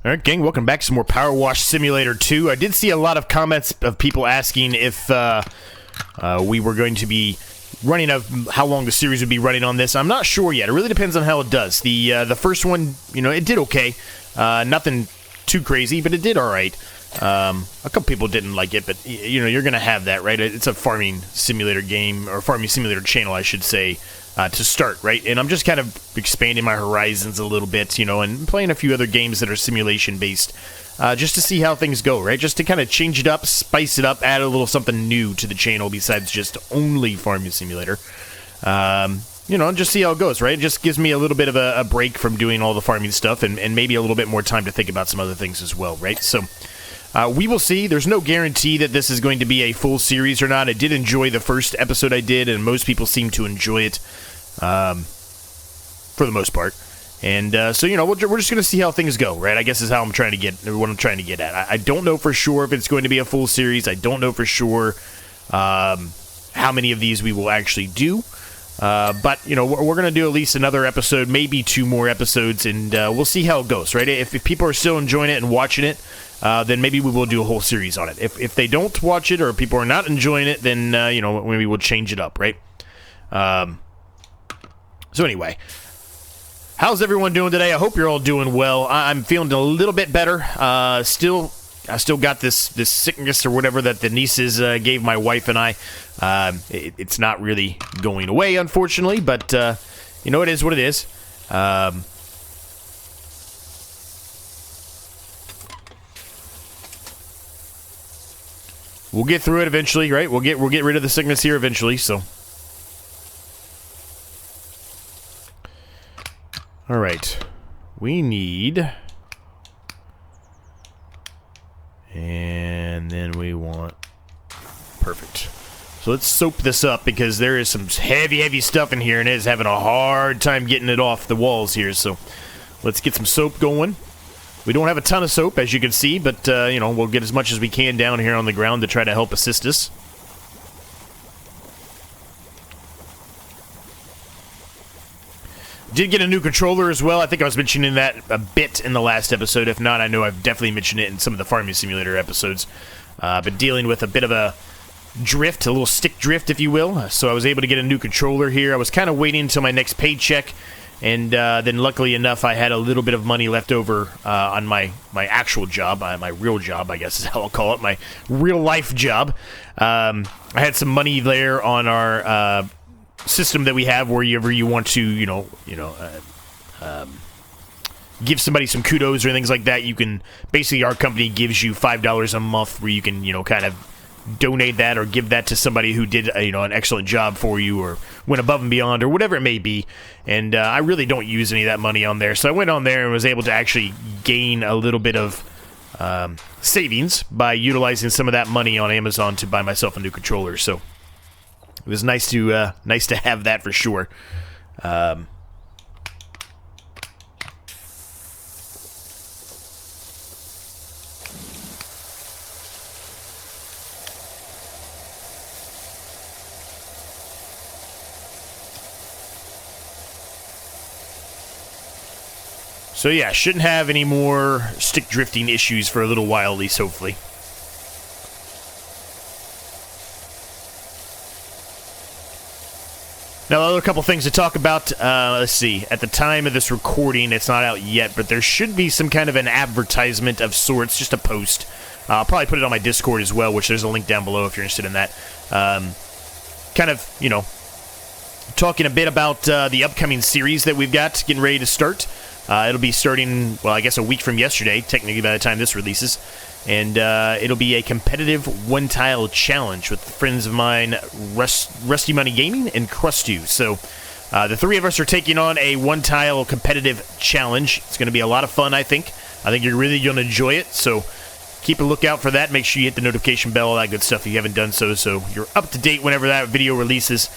Alright, gang, welcome back to some more Powerwash Simulator 2. I did see a lot of comments of people asking if we were going to be running how long the series would be running on this. I'm not sure yet. It really depends on how it does. The first one, you know, it did okay. Nothing too crazy, but it did alright. A couple people didn't like it, but, you know, you're going to have that, right? It's a farming simulator game, or farming simulator channel, I should say, to start, right? And I'm just kind of expanding my horizons a little bit, you know, and playing a few other games that are simulation-based, just to see how things go, right? Just to kind of change it up, spice it up, add a little something new to the channel besides just only farming simulator. You know, and just see how it goes, right? It just gives me a little bit of a break from doing all the farming stuff and maybe a little bit more time to think about some other things as well, right? So, we will see. There's no guarantee that this is going to be a full series or not. I did enjoy the first episode I did, and most people seem to enjoy it, for the most part. And so, you know, we're just going to see how things go, right? I guess is how what I'm trying to get at. I don't know for sure if it's going to be a full series. I don't know for sure how many of these we will actually do. But, you know, we're going to do at least another episode, maybe 2 more episodes, and we'll see how it goes, right? If people are still enjoying it and watching it, then maybe we will do a whole series on it. If they don't watch it or people are not enjoying it, then, you know, maybe we'll change it up, right? So anyway, how's everyone doing today? I hope you're all doing well. I'm feeling a little bit better. I still got this sickness or whatever that the nieces gave my wife and I. It's not really going away, unfortunately, but, you know, it is what it is. We'll get through it eventually, right? We'll get rid of the sickness here eventually, so. Alright. We need... And then we want... Perfect. So let's soap this up because there is some heavy stuff in here and it is having a hard time getting it off the walls here, so let's get some soap going. We don't have a ton of soap, as you can see, but, you know, we'll get as much as we can down here on the ground to try to help assist us. Did get a new controller as well. I think I was mentioning that a bit in the last episode. If not, I know I've definitely mentioned it in some of the Farming Simulator episodes. But dealing with a bit of a drift, a little stick drift, if you will. So I was able to get a new controller here. I was kind of waiting until my next paycheck. And then luckily enough, I had a little bit of money left over on my actual job, my real job, I guess is how I'll call it, my real-life job. I had some money there on our system that we have wherever you want to, give somebody some kudos or things like that. You can, basically our company gives you $5 a month where you can, you know, kind of donate that or give that to somebody who did, an excellent job for you or went above and beyond or whatever it may be. And I really don't use any of that money on there. So I went on there and was able to actually gain a little bit of savings by utilizing some of that money on Amazon to buy myself a new controller. So it was nice to have that for sure. So yeah, shouldn't have any more stick drifting issues for a little while, at least, hopefully. Now, other couple things to talk about. Let's see. At the time of this recording, it's not out yet, but there should be some kind of an advertisement of sorts, just a post. I'll probably put it on my Discord as well, which there's a link down below if you're interested in that. Kind of, you know, talking a bit about the upcoming series that we've got getting ready to start. It'll be starting, well, I guess a week from yesterday, technically by the time this releases. And it'll be a competitive one-tile challenge with friends of mine, Rusty Money Gaming and Crustu. So the three of us are taking on a one-tile competitive challenge. It's going to be a lot of fun, I think. I think you're really going to enjoy it. So keep a lookout for that. Make sure you hit the notification bell, all that good stuff if you haven't done so. So you're up to date whenever that video releases.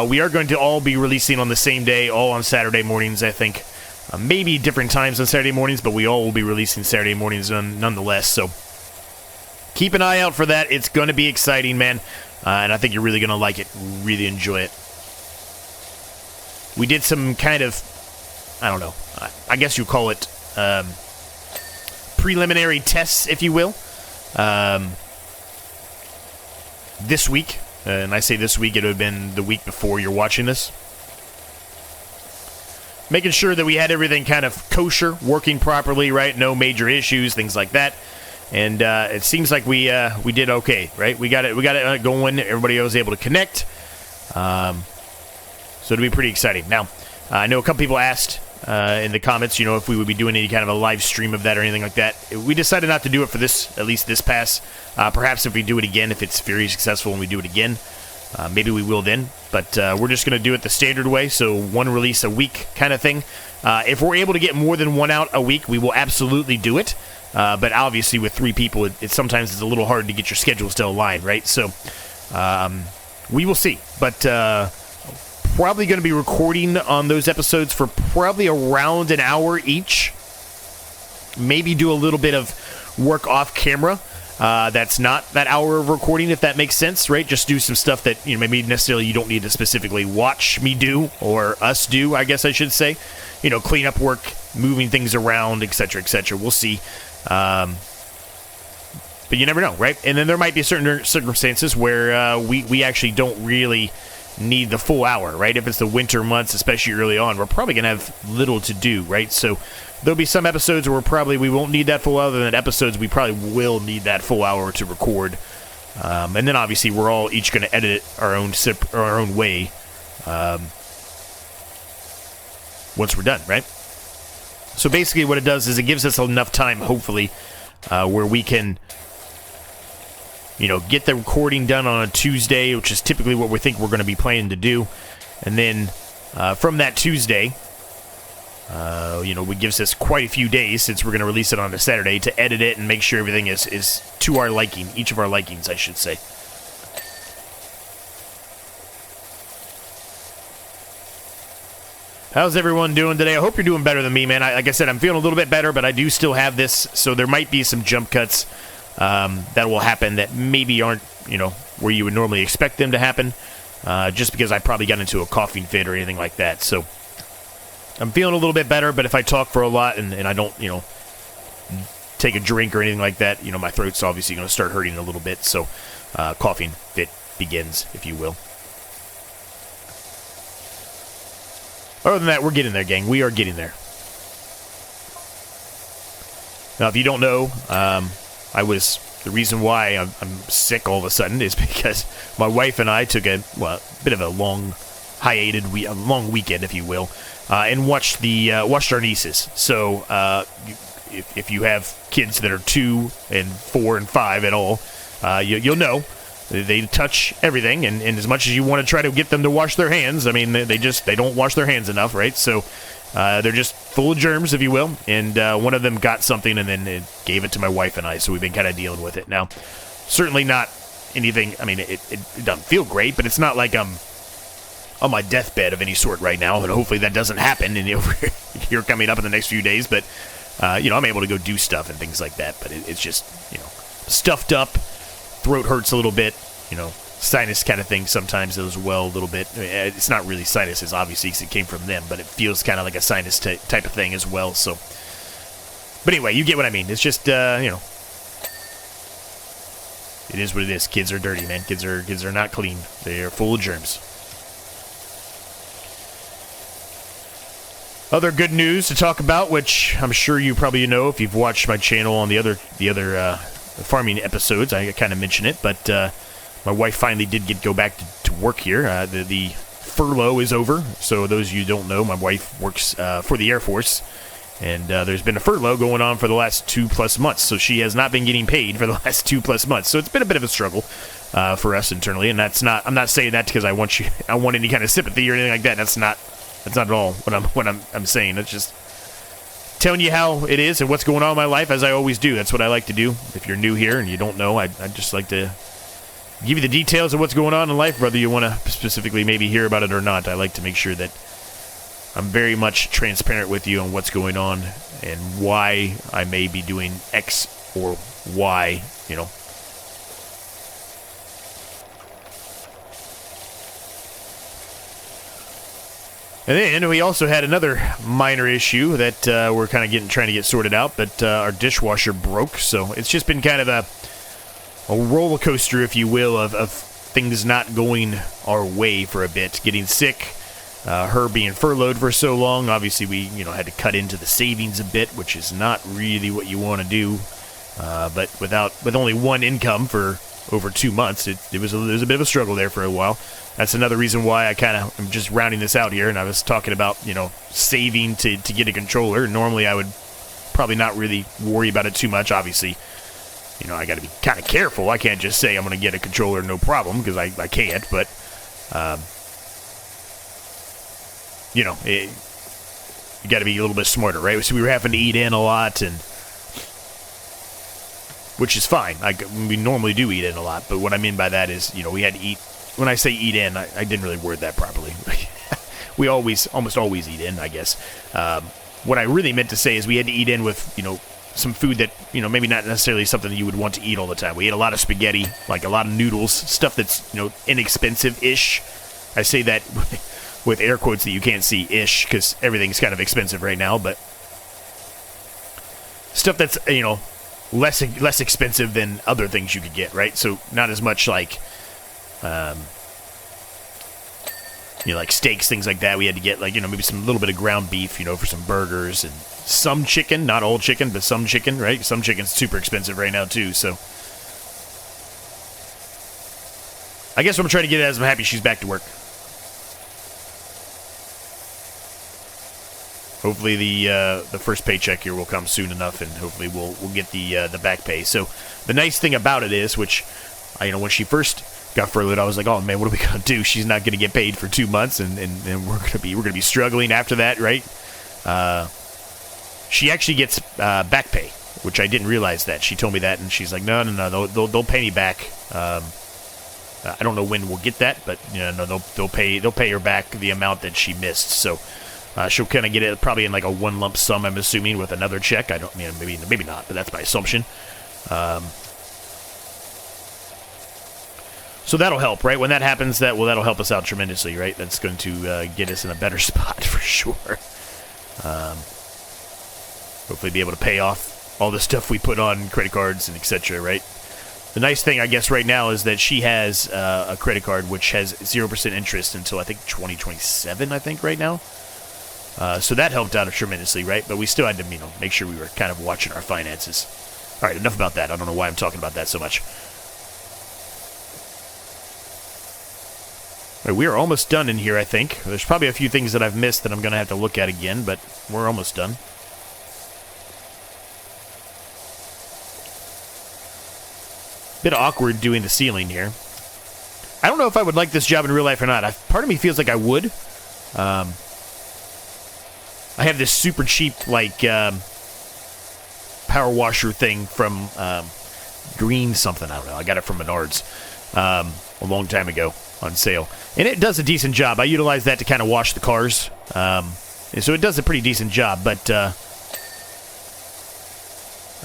We are going to all be releasing on the same day, all on Saturday mornings, I think. Maybe different times on Saturday mornings, but we all will be releasing Saturday mornings nonetheless, so keep an eye out for that. It's going to be exciting, man, and I think you're really going to like it, really enjoy it. We did some kind of, I don't know, I guess you call it preliminary tests, if you will, this week. And I say this week, it would have been the week before you're watching this. Making sure that we had everything kind of kosher, working properly, right? No major issues, things like that. And it seems like we did okay, right? We got it going. Everybody was able to connect. So it'll be pretty exciting. Now, I know a couple people asked in the comments, if we would be doing any kind of a live stream of that or anything like that. We decided not to do it for this, at least this pass. Perhaps if we do it again, if it's very successful and we do it again, maybe we will then. But we're just going to do it the standard way, so one release a week kind of thing. If we're able to get more than one out a week, we will absolutely do it. But obviously with 3 people, it sometimes it's a little hard to get your schedules to align, right? So we will see. But probably going to be recording on those episodes for probably around an hour each. Maybe do a little bit of work off camera. That's not that hour of recording, if that makes sense, right? Just do some stuff that maybe necessarily you don't need to specifically watch me do or us do, I guess I should say. Clean up work, moving things around, etc., etc. We'll see. But you never know, right? And then there might be certain circumstances where we actually don't really need the full hour, right? If it's the winter months, especially early on, we're probably going to have little to do, right? So there'll be some episodes where we won't need that full hour, and episodes we probably will need that full hour to record. And then obviously we're all each going to edit it our own way once we're done, right? So basically what it does is it gives us enough time, hopefully, where we can get the recording done on a Tuesday, which is typically what we think we're going to be planning to do. And then from that Tuesday, it gives us quite a few days, since we're going to release it on a Saturday, to edit it and make sure everything is to our liking, each of our likings, I should say. How's everyone doing today? I hope you're doing better than me, man. Like I said, I'm feeling a little bit better, but I do still have this, so there might be some jump cuts that will happen that maybe aren't, where you would normally expect them to happen, just because I probably got into a coughing fit or anything like that. So I'm feeling a little bit better, but if I talk for a lot and I don't, take a drink or anything like that, my throat's obviously going to start hurting a little bit. So coughing fit begins, if you will. Other than that, we're getting there, gang. We are getting there. Now, if you don't know, the reason why I'm sick all of a sudden is because my wife and I took a bit of a long weekend, if you will, and watched our nieces. So if you have kids that are 2 and 4 and 5 at all, you'll know they touch everything, and as much as you want to try to get them to wash their hands, I mean, they don't wash their hands enough, right? So they're just full of germs, if you will, and one of them got something and then it gave it to my wife and I, so we've been kind of dealing with it. Now, certainly not anything, I mean, it doesn't feel great, but it's not like I'm on my deathbed of any sort right now, and hopefully that doesn't happen here coming up in the next few days, but, I'm able to go do stuff and things like that, but it's just, stuffed up, throat hurts a little bit, sinus kind of thing sometimes as well a little bit. It's not really sinuses, obviously, because it came from them, but it feels kind of like a sinus type of thing as well. So, but anyway, you get what I mean. It's just, it is what it is. Kids are dirty, man. Kids are not clean. They are full of germs. Other good news to talk about, which I'm sure you probably know if you've watched my channel on the other farming episodes. I kind of mention it, but my wife finally did go back to work here. The furlough is over, so those of you who don't know, my wife works for the Air Force, and there's been a furlough going on for the last 2+ months, so she has not been getting paid for the last 2+ months. So it's been a bit of a struggle for us internally, and I'm not saying that because I want any kind of sympathy or anything like that. That's not at all what I'm saying. It's just telling you how it is and what's going on in my life, as I always do. That's what I like to do. If you're new here and you don't know, I'd just like to give you the details of what's going on in life, whether you want to specifically maybe hear about it or not. I like to make sure that I'm very much transparent with you on what's going on and why I may be doing X or Y, And then we also had another minor issue that we're kind of trying to get sorted out, but our dishwasher broke, so it's just been kind of a roller coaster, if you will, of things not going our way for a bit. Getting sick, her being furloughed for so long, obviously we had to cut into the savings a bit, which is not really what you want to do. But with only one income for over 2 months, it was a bit of a struggle there for a while. That's another reason why I kind of am just rounding this out here, and I was talking about, saving to get a controller. Normally I would probably not really worry about it too much. Obviously, I got to be kind of careful. I can't just say I'm going to get a controller no problem, because I can't, but, you got to be a little bit smarter, right? So we were having to eat in a lot, and which is fine. We normally do eat in a lot, but what I mean by that is, we had to eat. When I say eat in, I didn't really word that properly. We almost always eat in, I guess. What I really meant to say is we had to eat in with, some food that, maybe not necessarily something that you would want to eat all the time. We ate a lot of spaghetti, like a lot of noodles, stuff that's, inexpensive-ish. I say that with air quotes that you can't see, ish, because everything's kind of expensive right now, but stuff that's, less expensive than other things you could get, right? So not as much like, like steaks, things like that. We had to get maybe some little bit of ground beef, for some burgers, and some chicken, not all chicken, but some chicken, right? Some chicken's super expensive right now too, so I guess what I'm trying to get at is I'm happy she's back to work. Hopefully the first paycheck here will come soon enough, and hopefully we'll get the back pay. So the nice thing about it is, which when she first got furloughed, I was like, oh man, what are we gonna do? She's not gonna get paid for 2 months, and we're gonna be struggling after that, right? She actually gets back pay, which I didn't realize that. She told me that, and she's like, no, they'll pay me back. I don't know when we'll get that, but they'll pay her back the amount that she missed. So she'll kind of get it probably in like a one lump sum, I'm assuming, with another check. Maybe not, but that's my assumption. So that'll help, right? When that happens, that'll help us out tremendously, right? That's going to get us in a better spot for sure. Hopefully be able to pay off all the stuff we put on credit cards and etc., right? The nice thing, I guess, right now is that she has a credit card which has 0% interest until, I think, 2027, I think, right now. So that helped out tremendously, right? But we still had to, make sure we were kind of watching our finances. All right, enough about that. I don't know why I'm talking about that so much. All right, we are almost done in here, I think. There's probably a few things that I've missed that I'm going to have to look at again, but we're almost done. Bit awkward doing the ceiling here. I don't know if I would like this job in real life or not. Part of me feels like I would. I have this super cheap, power washer thing from Green something. I don't know. I got it from Menards a long time ago on sale. And it does a decent job. I utilize that to kind of wash the cars. And so it does a pretty decent job, but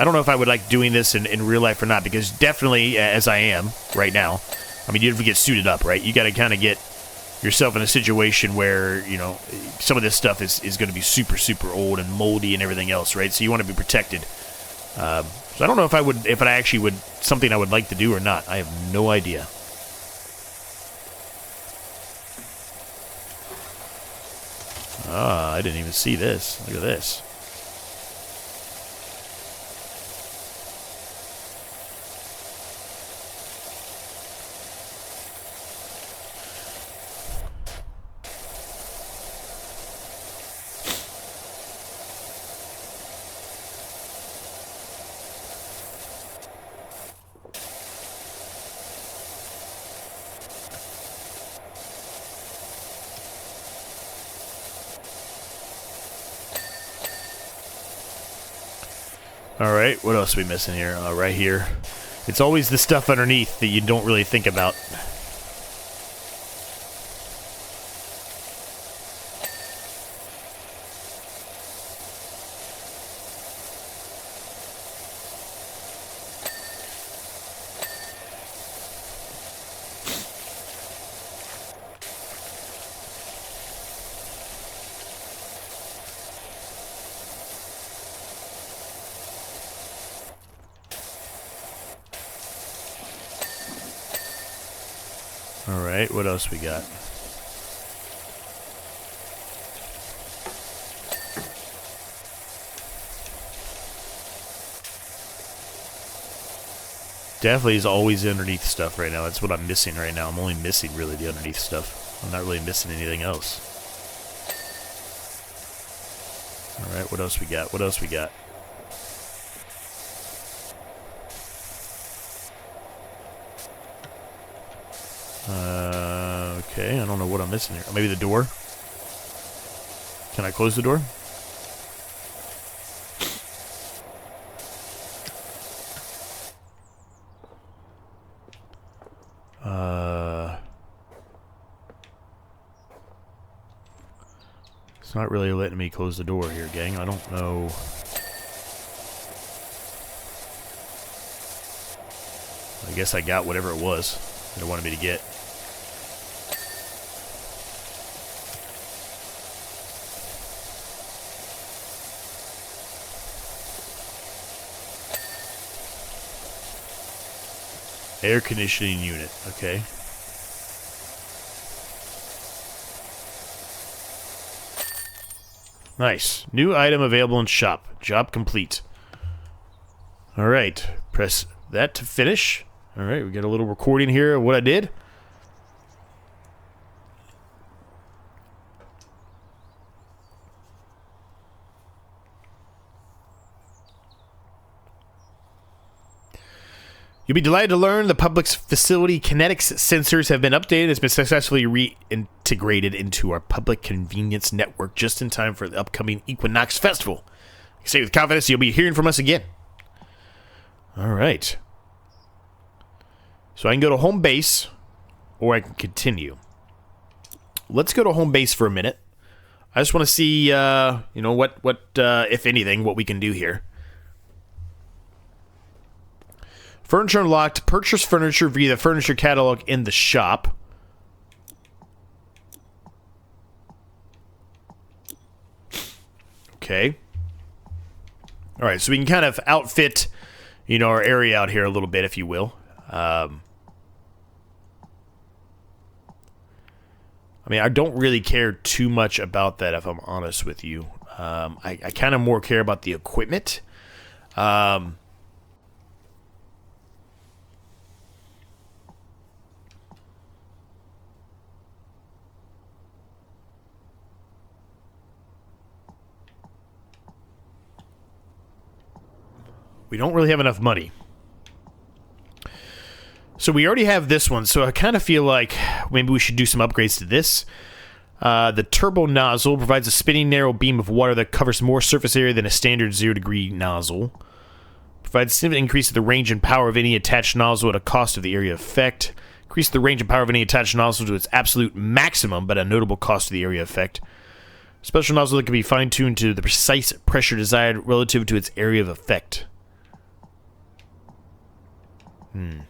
I don't know if I would like doing this in real life or not, because definitely, as I am right now, you have to get suited up, right? You got to kind of get yourself in a situation where, some of this stuff is going to be super, super old and moldy and everything else, right? So you want to be protected. So I don't know if I actually would, something I would like to do or not. I have no idea. I didn't even see this. Look at this. Alright, what else are we missing here? Right here. It's always the stuff underneath that you don't really think about. Alright, what else we got? Definitely is always underneath stuff right now. That's what I'm missing right now. I'm only missing really the underneath stuff. I'm not really missing anything else. Alright, what else we got? What else we got? Okay, I don't know what I'm missing here. Maybe the door? Can I close the door? It's not really letting me close the door here, gang. I don't know. I guess I got whatever it was that it wanted me to get. Air conditioning unit, okay. Nice. New item available in shop. Job complete. Alright. Press that to finish. Alright, we got a little recording here of what I did. You'll be delighted to learn the public's facility kinetics sensors have been updated. It's been successfully reintegrated into our public convenience network just in time for the upcoming Equinox Festival. I can say with confidence you'll be hearing from us again. Alright. So I can go to home base, or I can continue. Let's go to home base for a minute. I just want to see, you know, what if anything, what we can do here. Furniture unlocked. Purchase furniture via the furniture catalog in the shop. Okay. Alright, so we can kind of outfit, you know, our area out here a little bit, if you will. I mean, I don't really care too much about that, if I'm honest with you. I kind of more care about the equipment. We don't really have enough money. So we already have this one, so I kind of feel like maybe we should do some upgrades to this. The turbo nozzle provides a spinning narrow beam of water that covers more surface area than a standard 0-degree nozzle. Provides a significant increase of the range and power of any attached nozzle at a cost of the area effect. Increase the range and power of any attached nozzle to its absolute maximum, but a notable cost of the area effect. Special nozzle that can be fine-tuned to the precise pressure desired relative to its area of effect. I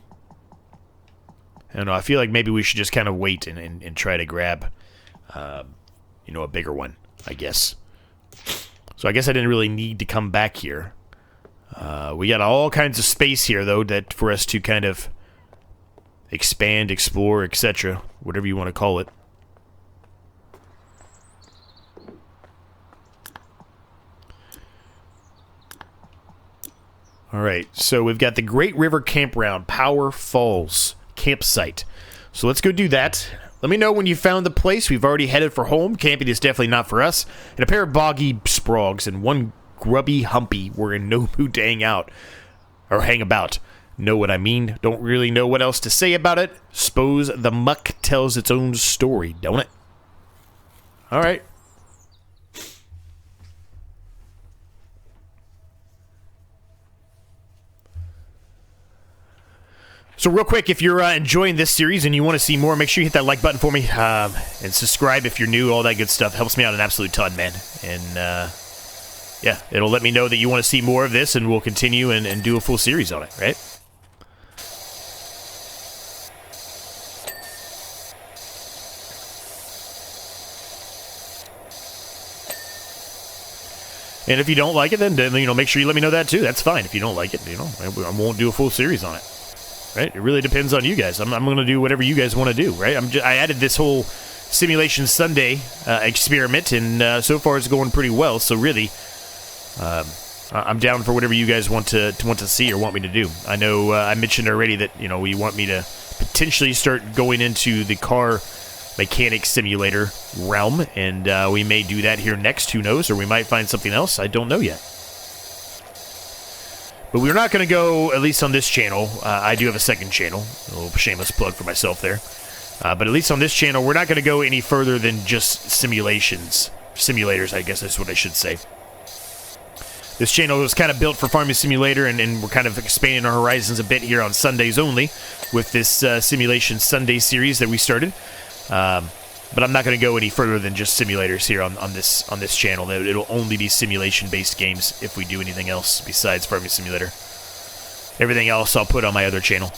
don't know, I feel like maybe we should just kind of wait and try to grab, you know, a bigger one, I guess. So I guess I didn't really need to come back here. We got all kinds of space here, though, that for us to kind of expand, explore, etc., whatever you want to call it. Alright, so we've got the Great River Campground, Power Falls campsite. So let's go do that. Let me know when you found the place. We've already headed for home. Camping is definitely not for us. And a pair of boggy sprogs and one grubby humpy were in no mood to hang out. Or hang about. Know what I mean? Don't really know what else to say about it. Suppose the muck tells its own story, don't it? Alright. So real quick, if you're enjoying this series and you want to see more, make sure you hit that like button for me. And subscribe if you're new, all that good stuff. Helps me out an absolute ton, man. And, yeah, it'll let me know that you want to see more of this, and we'll continue and do a full series on it, right? And if you don't like it, then, you know, make sure you let me know that, too. That's fine. If you don't like it, you know, I won't do a full series on it. right? It really depends on you guys. I'm going to do whatever you guys want to do, right? I added this whole Simulation Sunday experiment, and so far it's going pretty well. So really, I'm down for whatever you guys want to see or want me to do. I know I mentioned already that we want me to potentially start going into the car mechanic simulator realm, and we may do that here next. Who knows? Or we might find something else. I don't know yet. But we're not going to go, at least on this channel. I do have a second channel. A little shameless plug for myself there. But at least on this channel, we're not going to go any further than just simulations. Simulators, I guess that's what I should say. This channel was kind of built for Farming Simulator, and we're kind of expanding our horizons a bit here on Sundays only with this Simulation Sunday series that we started. But I'm not going to go any further than just simulators here on this channel. It'll only be simulation-based games if we do anything else besides Farming Simulator. Everything else I'll put on my other channel.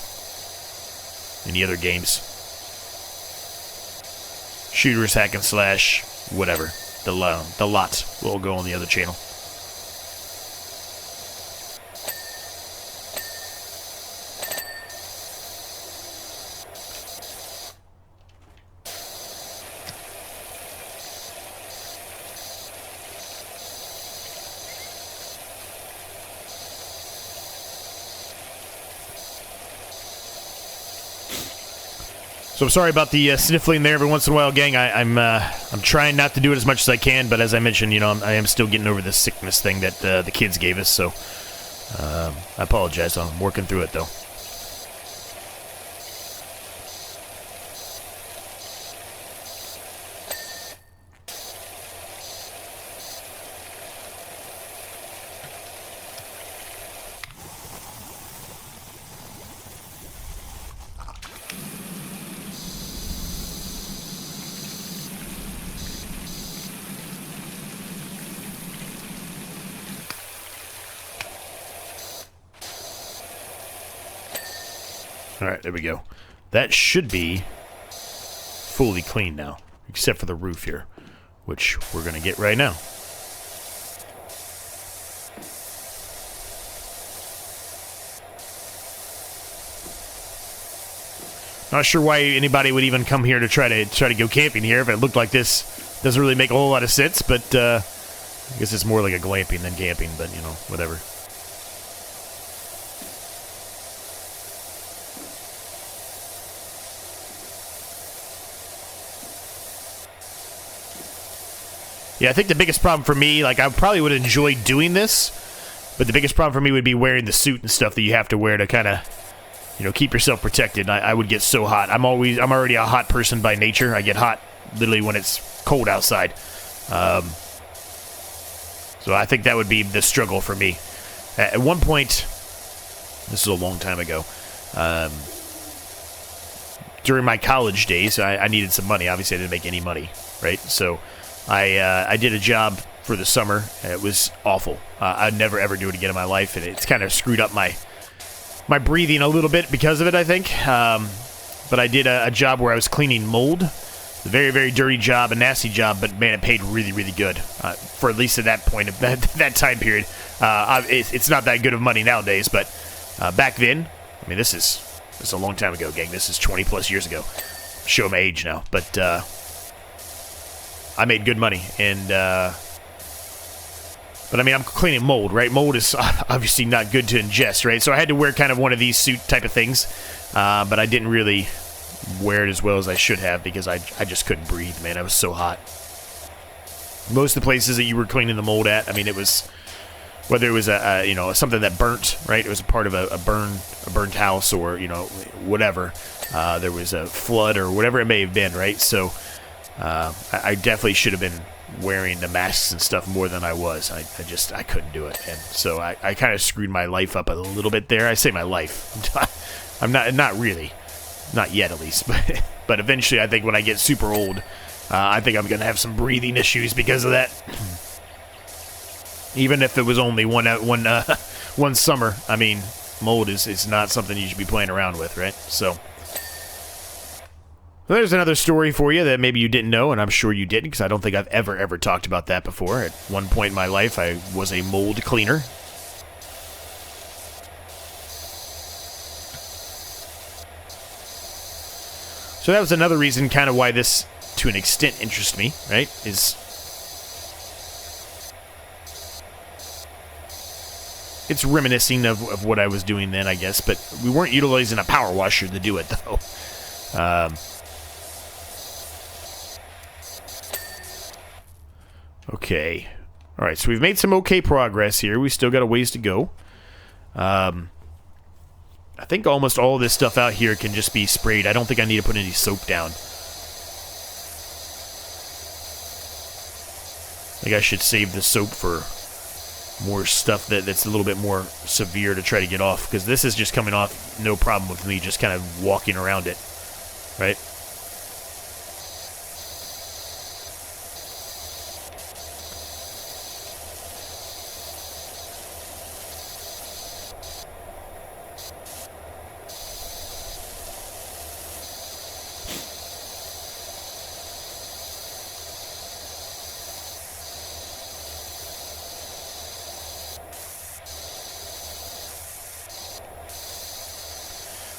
Any other games. Shooters, hack and slash, whatever. The lot will go on the other channel. So I'm sorry about the sniffling there every once in a while, gang. I'm trying not to do it as much as I can, but as I mentioned, I am still getting over the sickness thing that the kids gave us, so I apologize. I'm working through it, though. Alright, there we go. That should be fully clean now, except for the roof here, which we're going to get right now. Not sure why anybody would even come here to try to go camping here if it looked like this. Doesn't really make a whole lot of sense, but I guess it's more like a glamping than camping, but whatever. Yeah, I think the biggest problem for me, I probably would enjoy doing this, but the biggest problem for me would be wearing the suit and stuff that you have to wear to kind of, keep yourself protected. I would get so hot. I'm already a hot person by nature. I get hot literally when it's cold outside. So I think that would be the struggle for me. At one point, this is a long time ago, during my college days, I needed some money. Obviously, I didn't make any money, right? So I did a job for the summer, and it was awful. I'd never, ever do it again in my life, and it's kind of screwed up my breathing a little bit because of it, I think. But I did a job where I was cleaning mold. A very, very dirty job, a nasty job, but, man, it paid really, really good. For at least at that point, that time period. It's not that good of money nowadays, but back then, this is a long time ago, gang. This is 20-plus years ago. Show my age now, but I made good money, and but I'm cleaning mold, right? Mold is obviously not good to ingest, right? So I had to wear kind of one of these suit type of things, but I didn't really wear it as well as I should have because I just couldn't breathe, man. I was so hot. Most of the places that you were cleaning the mold at, it was whether it was something that burnt, right? It was a part of a burnt house, or whatever. There was a flood or whatever it may have been, right? So I definitely should have been wearing the masks and stuff more than I was. I couldn't do it, and so I kind of screwed my life up a little bit there. I say my life. I'm not really, not yet at least, but eventually I think when I get super old, I think I'm gonna have some breathing issues because of that. Even if it was only one summer, mold is not something you should be playing around with, right? So there's another story for you that maybe you didn't know, and I'm sure you didn't, because I don't think I've ever talked about that before. At one point in my life, I was a mold cleaner. So that was another reason kind of why this, to an extent, interests me, right? It's reminiscing of what I was doing then, I guess, but we weren't utilizing a power washer to do it, though. Okay. All right, so we've made some okay progress here. We still got a ways to go. I think almost all of this stuff out here can just be sprayed. I don't think I need to put any soap down. I think I should save the soap for more stuff that's a little bit more severe to try to get off, because this is just coming off no problem with me just kind of walking around it, right?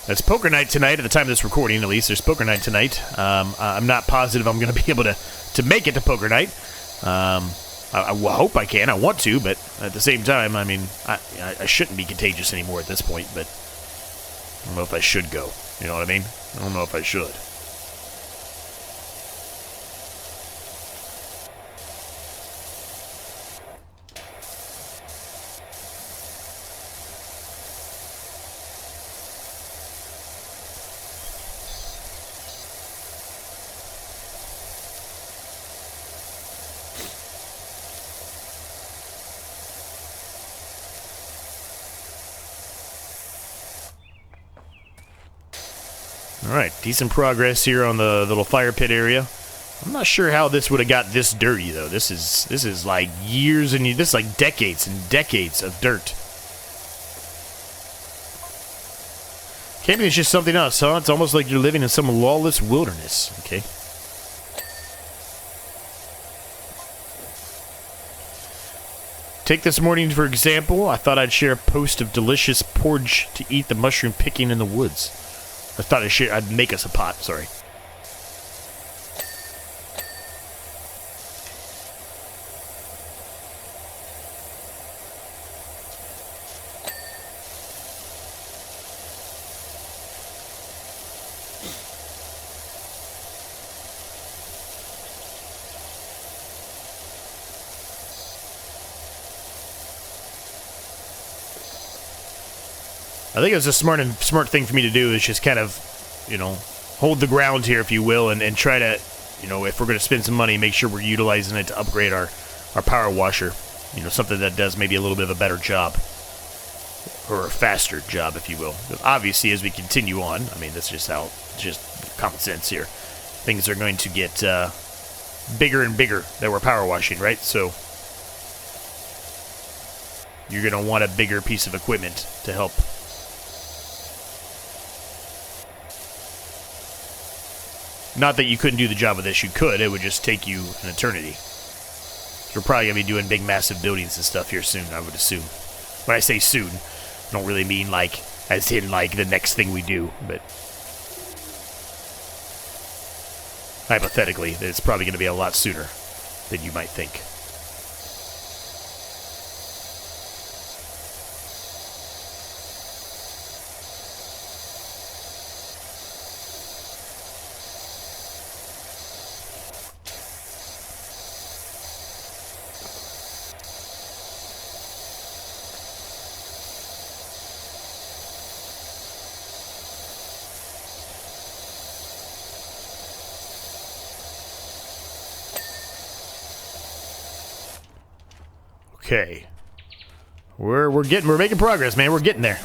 It's poker night tonight, at the time of this recording, at least. There's poker night tonight. I'm not positive I'm going to be able to make it to poker night. I hope I can. I want to, but at the same time, I mean, I shouldn't be contagious anymore at this point, but I don't know if I should go. You know what I mean? I don't know if I should. Alright, decent progress here on the little fire pit area. I'm not sure how this would have got this dirty, though. This is like years and this is like decades and decades of dirt. Camping is just something else, huh? It's almost like you're living in some lawless wilderness, okay? Take this morning, for example. I thought I'd share a post of delicious porridge to eat the mushroom picking in the woods. I thought I'd make us a pot, sorry. I think it's a smart thing for me to do is just kind of, you know, hold the ground here, if you will, and try to, you know, if we're going to spend some money, make sure we're utilizing it to upgrade our power washer. You know, something that does maybe a little bit of a better job. Or a faster job, if you will. Obviously, as we continue on, I mean, that's just just common sense here. Things are going to get bigger and bigger that we're power washing, right? So you're going to want a bigger piece of equipment to help. Not that you couldn't do the job with this, you could. It would just take you an eternity. We're probably going to be doing big, massive buildings and stuff here soon, I would assume. When I say soon, I don't really mean like, as in like the next thing we do, but hypothetically, it's probably going to be a lot sooner than you might think. Okay. We're making progress, man. We're getting there.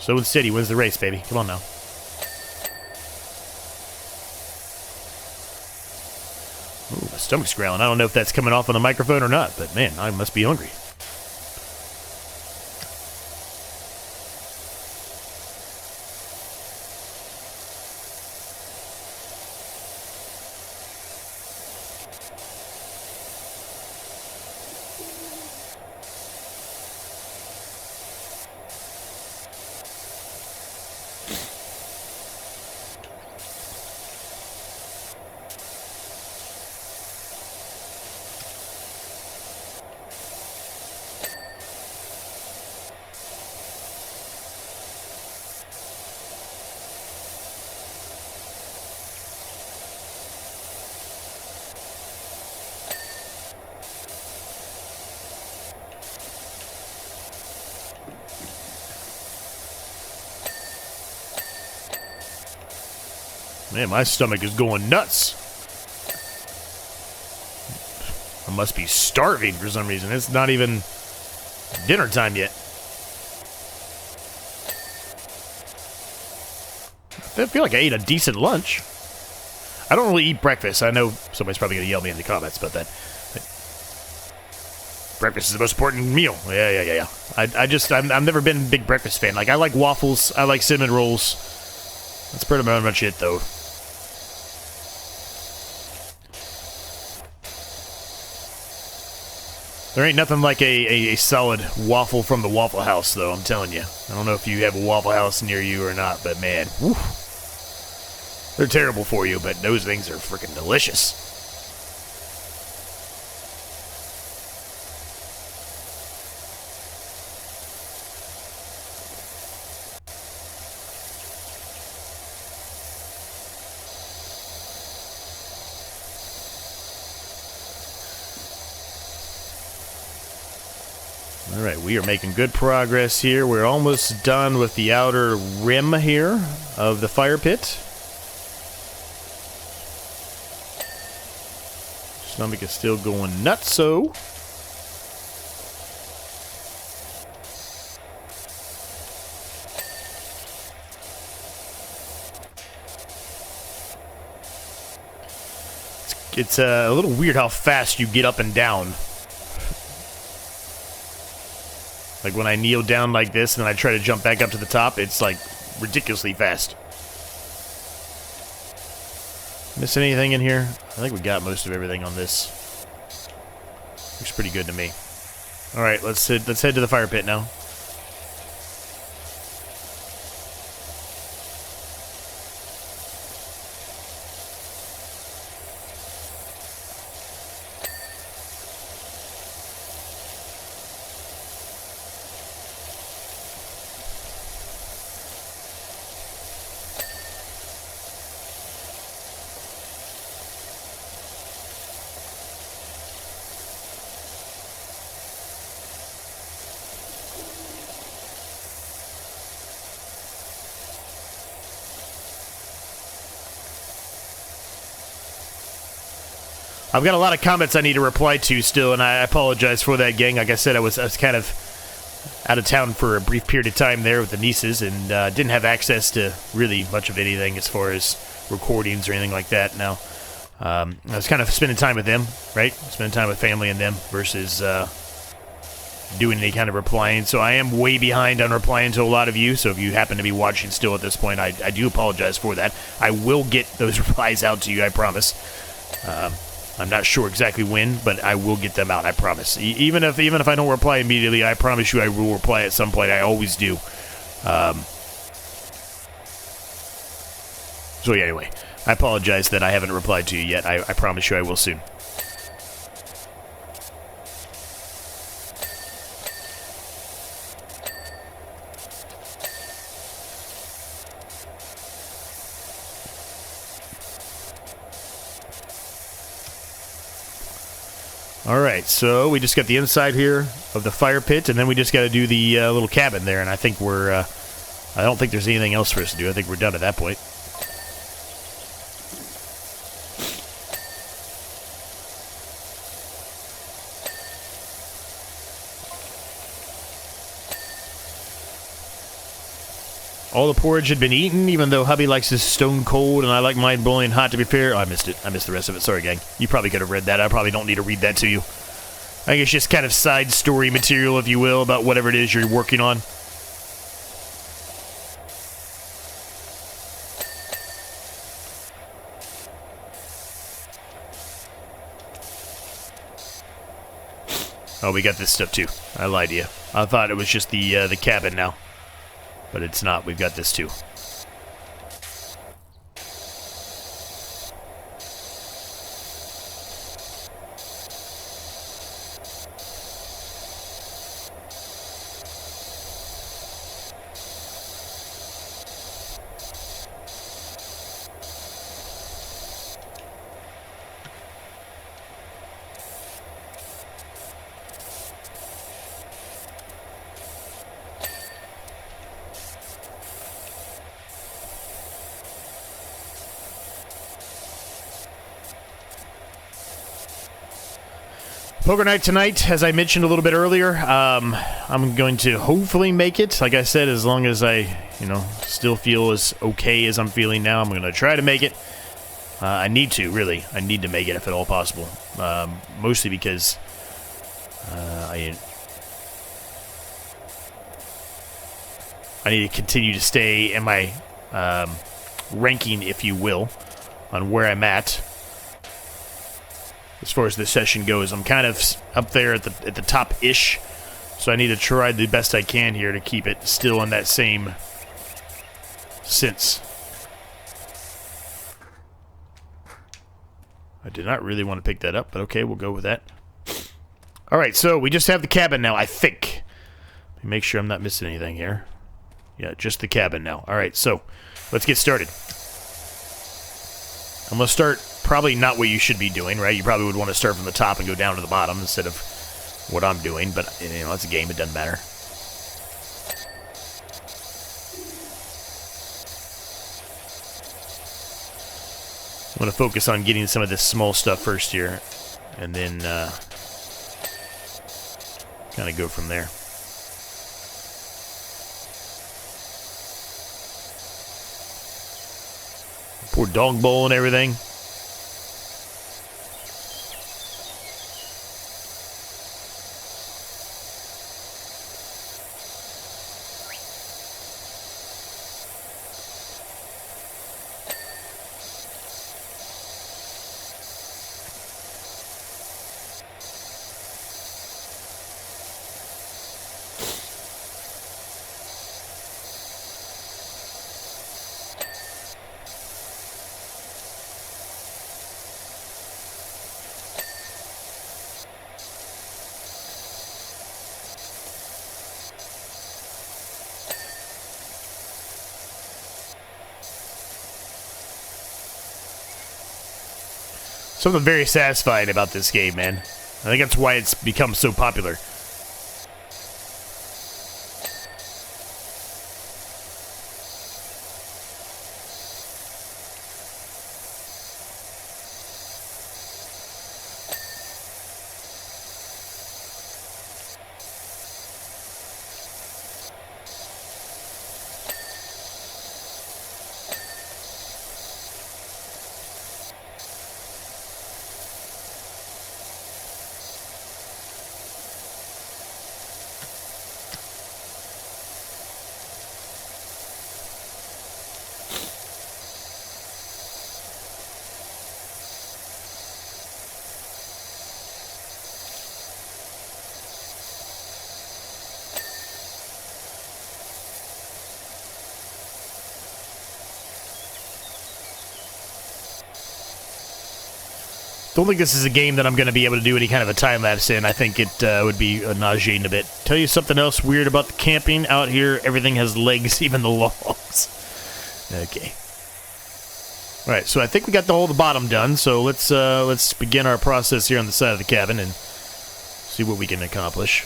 So with City wins the race, baby. Come on now. Ooh, my stomach's growling. I don't know if that's coming off on the microphone or not, but man, I must be hungry. Man, my stomach is going nuts. I must be starving for some reason. It's not even dinner time yet. I feel like I ate a decent lunch. I don't really eat breakfast. I know somebody's probably going to yell at me in the comments about that. Breakfast is the most important meal. Yeah. I've never been a big breakfast fan. Like, I like waffles. I like cinnamon rolls. That's pretty much it, though. There ain't nothing like a solid waffle from the Waffle House, though, I'm telling you. I don't know if you have a Waffle House near you or not, but man, whew, they're terrible for you, but those things are freaking delicious. Alright, we are making good progress here. We're almost done with the outer rim here of the fire pit. Stomach is still going nuts, so. It's a little weird how fast you get up and down. Like when I kneel down like this and then I try to jump back up to the top, it's like ridiculously fast. Miss anything in here? I think we got most of everything on this. Looks pretty good to me. Alright, let's head to the fire pit now. I've got a lot of comments I need to reply to still, and I apologize for that, gang. Like I said, I was kind of out of town for a brief period of time there with the nieces, and didn't have access to really much of anything as far as recordings or anything like that. Now, I was kind of spending time with them, right? Spending time with family and them versus doing any kind of replying. So I am way behind on replying to a lot of you, so if you happen to be watching still at this point, I do apologize for that. I will get those replies out to you, I promise. I'm not sure exactly when, but I will get them out, I promise. Even if I don't reply immediately, I promise you I will reply at some point. I always do. So yeah, anyway, I apologize that I haven't replied to you yet. I promise you I will soon. Alright, so we just got the inside here of the fire pit, and then we just got to do the little cabin there, and I think we're, I don't think there's anything else for us to do. I think we're done at that point. All the porridge had been eaten, even though hubby likes his stone cold, and I like mine boiling hot, to be fair. Oh, I missed it. I missed the rest of it. Sorry, gang. You probably could have read that. I probably don't need to read that to you. I think it's just kind of side story material, if you will, about whatever it is you're working on. Oh, we got this stuff, too. I lied to you. I thought it was just the cabin now. But it's not. We've got this too. Poker night tonight, as I mentioned a little bit earlier. I'm going to hopefully make it. Like I said, as long as I, still feel as okay as I'm feeling now, I'm going to try to make it. I need to, really. I need to make it if at all possible. Mostly because I need to continue to stay in my ranking, if you will, on where I'm at. As far as this session goes, I'm kind of up there at the top-ish, so I need to try the best I can here to keep it still in that same sense. I did not really want to pick that up, but okay, we'll go with that. Alright, so we just have the cabin now, I think. Let me make sure I'm not missing anything here. Yeah, just the cabin now. Alright, so let's get started. I'm going to start probably not what you should be doing, right? You probably would want to start from the top and go down to the bottom instead of what I'm doing, but, it's a game, it doesn't matter. I'm going to focus on getting some of this small stuff first here, and then kind of go from there. Poor dog bowl and everything. Something very satisfying about this game, man. I think that's why it's become so popular. Don't think this is a game that I'm going to be able to do any kind of a time-lapse in. I think it would be nauseating a bit. Tell you something else weird about the camping out here. Everything has legs, even the logs. Okay. Alright, so I think we got the bottom done, so let's begin our process here on the side of the cabin and see what we can accomplish.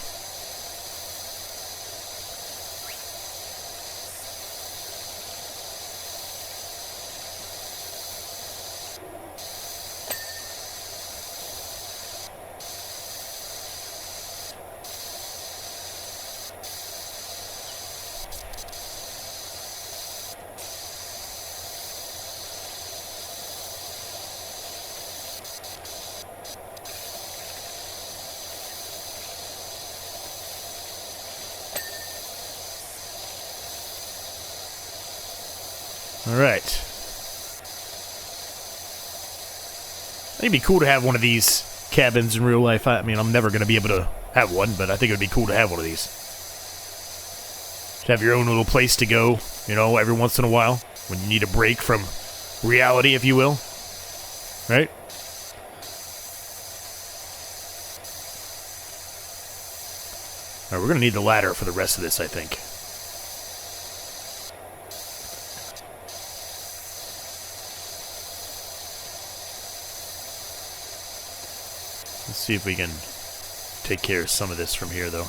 Alright. It'd be cool to have one of these cabins in real life. I mean, I'm never going to be able to have one, but I think it would be cool to have one of these. To have your own little place to go, every once in a while, when you need a break from reality, if you will. Right? Alright, we're going to need the ladder for the rest of this, I think. Let's see if we can take care of some of this from here, though.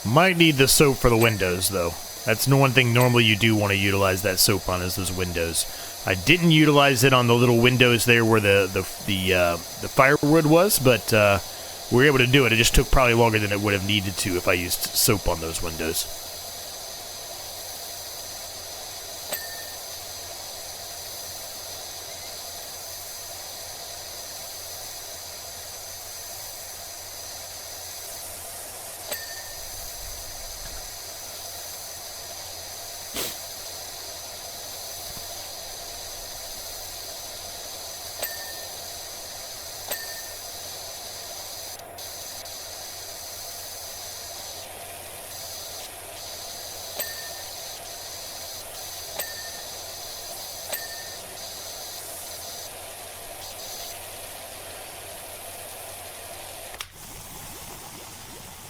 Might need the soap for the windows, though. That's the one thing normally you do want to utilize that soap on, is those windows. I didn't utilize it on the little windows there where the firewood was, but we were able to do it. It just took probably longer than it would have needed to if I used soap on those windows.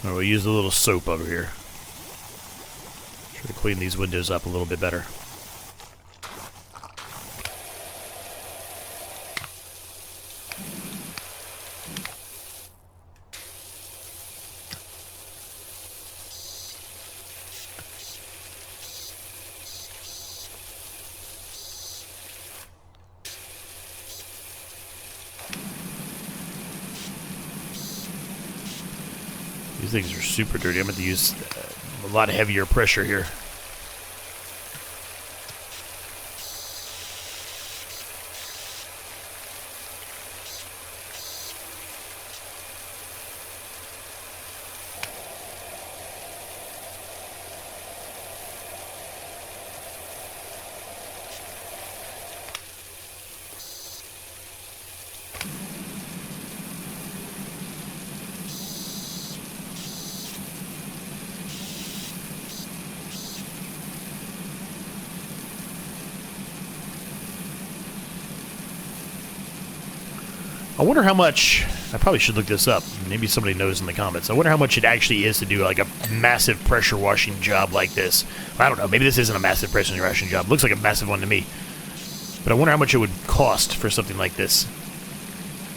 Or we'll use a little soap over here. Try to clean these windows up a little bit better. These things are super dirty. I'm going to use a lot heavier pressure here. I wonder how much, I probably should look this up, maybe somebody knows in the comments. I wonder how much it actually is to do like a massive pressure washing job like this. I don't know, maybe this isn't a massive pressure washing job. It looks like a massive one to me. But I wonder how much it would cost for something like this.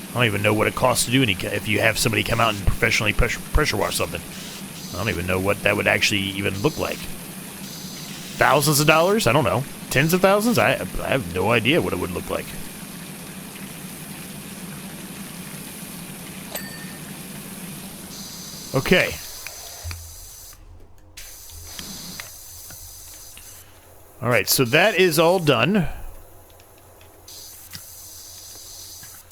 I don't even know what it costs to do if you have somebody come out and professionally pressure wash something. I don't even know what that would actually even look like. Thousands of dollars? I don't know. Tens of thousands? I have no idea what it would look like. Okay. Alright, so that is all done.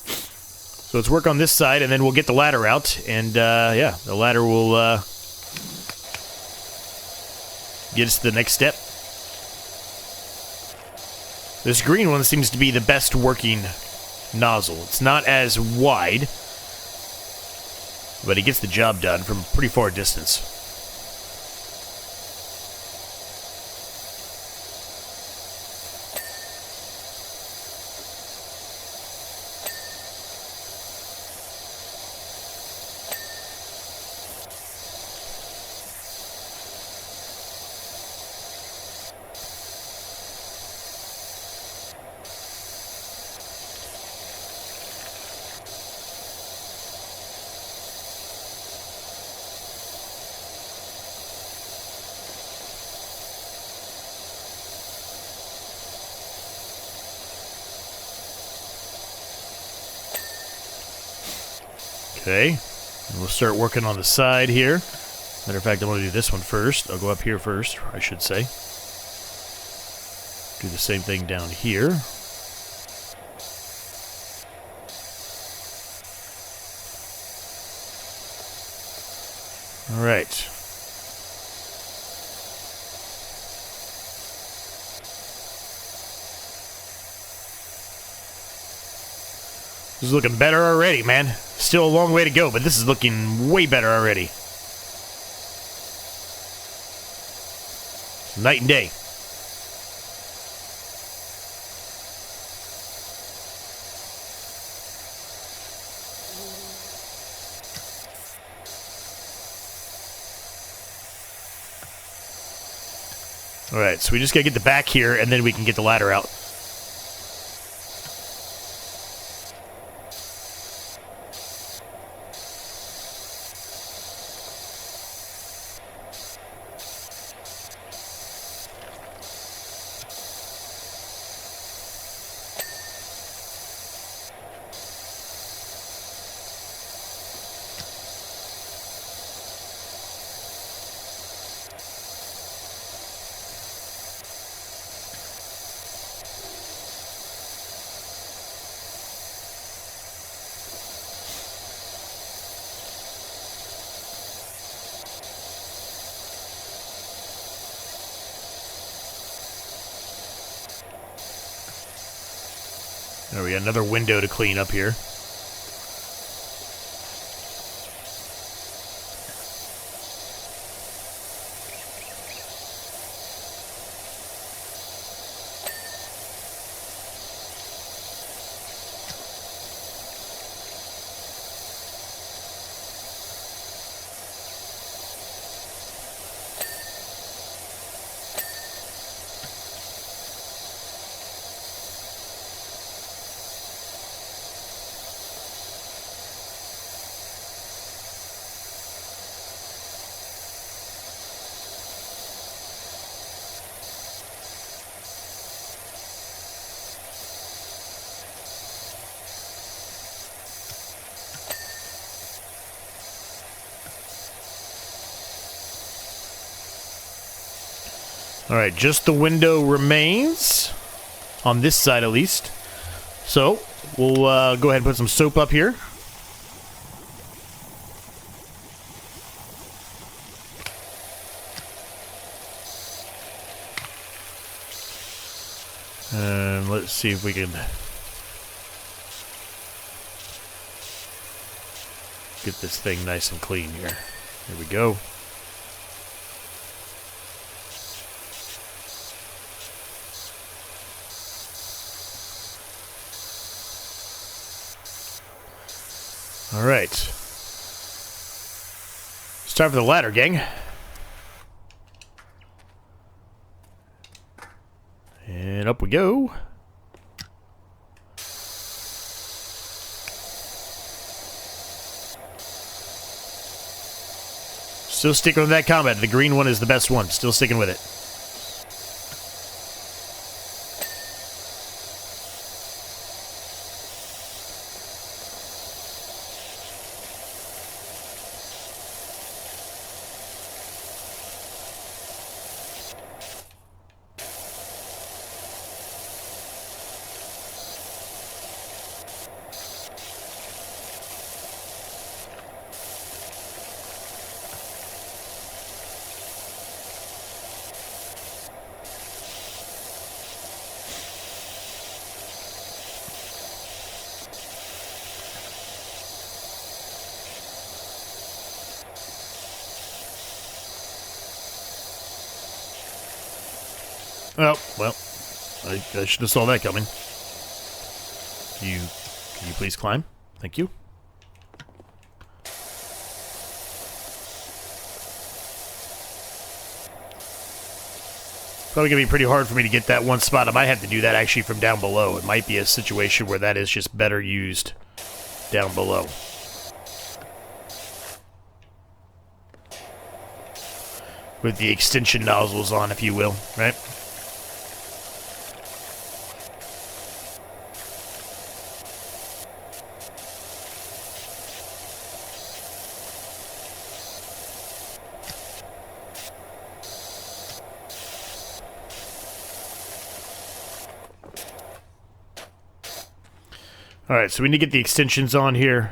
So let's work on this side, and then we'll get the ladder out, and, yeah, the ladder will, get us to the next step. This green one seems to be the best working nozzle. It's not as wide, but it gets the job done from a pretty far distance. Okay, and we'll start working on the side here. Matter of fact, I'm going to do this one first. I'll go up here first, I should say. Do the same thing down here. All right. This is looking better already, man. Still a long way to go, but this is looking way better already. Night and day. Alright, so we just gotta get the back here, and then we can get the ladder out. There we got another window to clean up here. Alright, just the window remains, on this side at least. So, we'll go ahead and put some soap up here. And let's see if we can get this thing nice and clean here. Here we go. All right. It's time for the ladder, gang. And up we go. Still sticking with that comment. The green one is the best one. Still sticking with it. Oh, well, I should have saw that coming. Can you please climb? Thank you. Probably going to be pretty hard for me to get that one spot. I might have to do that actually from down below. It might be a situation where that is just better used down below. With the extension nozzles on, if you will, right? Alright, so we need to get the extensions on here.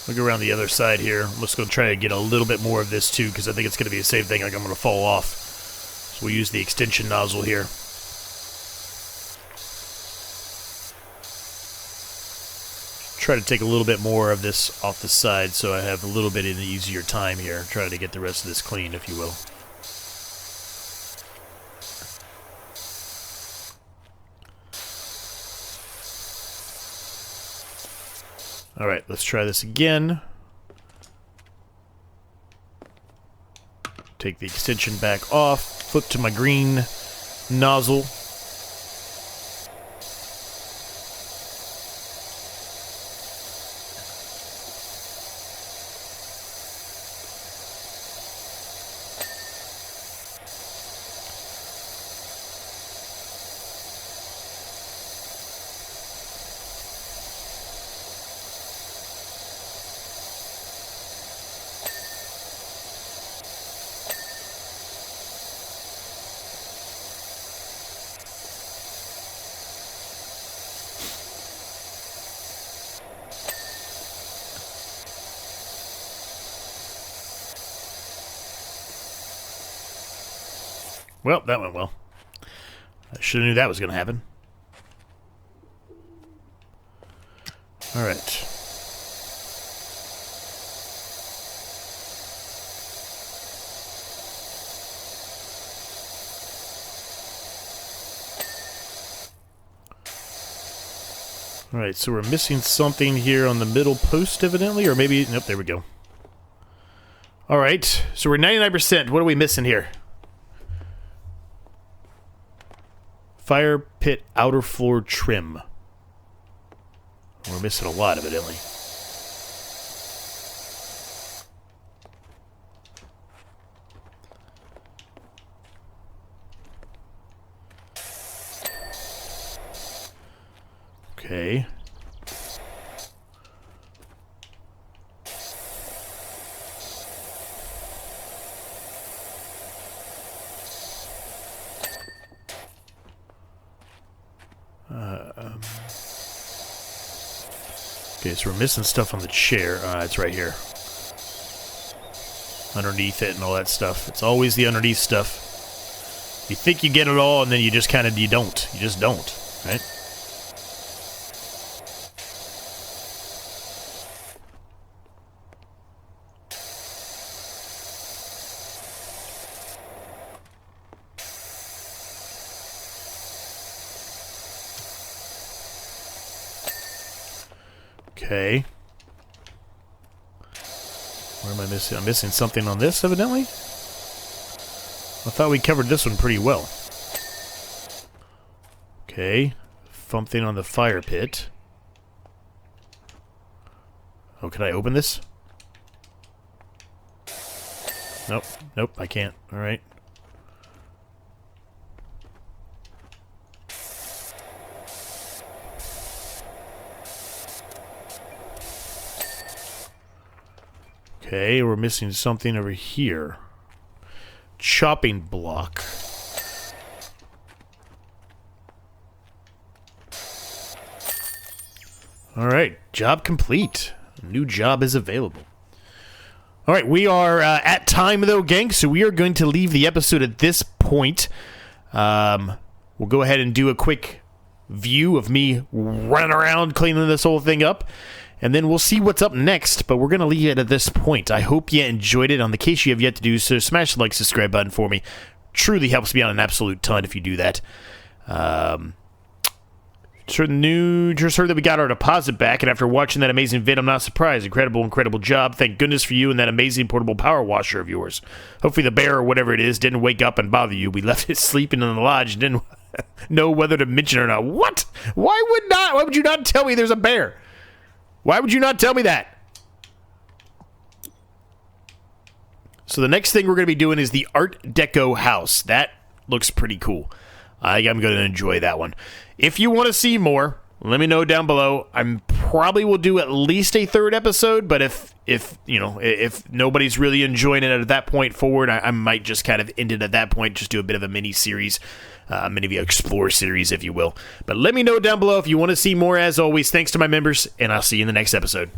We'll go around the other side here. I'm just going to try to get a little bit more of this too, because I think it's going to be the same thing, like I'm going to fall off. So we'll use the extension nozzle here. Try to take a little bit more of this off the side so I have a little bit of an easier time here, trying to get the rest of this clean, if you will. Alright, let's try this again. Take the extension back off, flip to my green nozzle. Well, that went well. I should have knew that was going to happen. Alright. Alright, so we're missing something here on the middle post, evidently, or maybe... Nope, there we go. Alright, so we're 99%. What are we missing here? Fire pit outer floor trim. We're missing a lot, evidently. Okay. Okay, so we're missing stuff on the chair. It's right here. Underneath it and all that stuff. It's always the underneath stuff. You think you get it all, and then you just kind of, you don't. You just don't, right? Okay. Where am I missing? I'm missing something on this, evidently? I thought we covered this one pretty well. Okay. Something on the fire pit. Oh, can I open this? Nope. Nope, I can't. Alright. Okay, we're missing something over here. Chopping block. Alright, job complete. A new job is available. Alright, we are at time, though, gang, so we are going to leave the episode at this point. We'll go ahead and do a quick view of me running around cleaning this whole thing up. And then we'll see what's up next, but we're going to leave it at this point. I hope you enjoyed it. On the case you have yet to do so, smash the like, subscribe button for me. Truly helps me out an absolute ton if you do that. Just heard that we got our deposit back, and after watching that amazing vid, I'm not surprised. Incredible job. Thank goodness for you and that amazing portable power washer of yours. Hopefully the bear or whatever it is didn't wake up and bother you. We left it sleeping in the lodge and didn't know whether to mention it or not. What? Why would you not tell me there's a bear? Why would you not tell me that? So the next thing we're going to be doing is the Art Deco house. That looks pretty cool. I'm going to enjoy that one. If you want to see more, let me know down below. I probably will do at least a third episode, but if nobody's really enjoying it at that point forward, I might just kind of end it at that point, just do a bit of a mini-series. Mini Explore series, if you will. But let me know down below if you want to see more. As always, thanks to my members, and I'll see you in the next episode.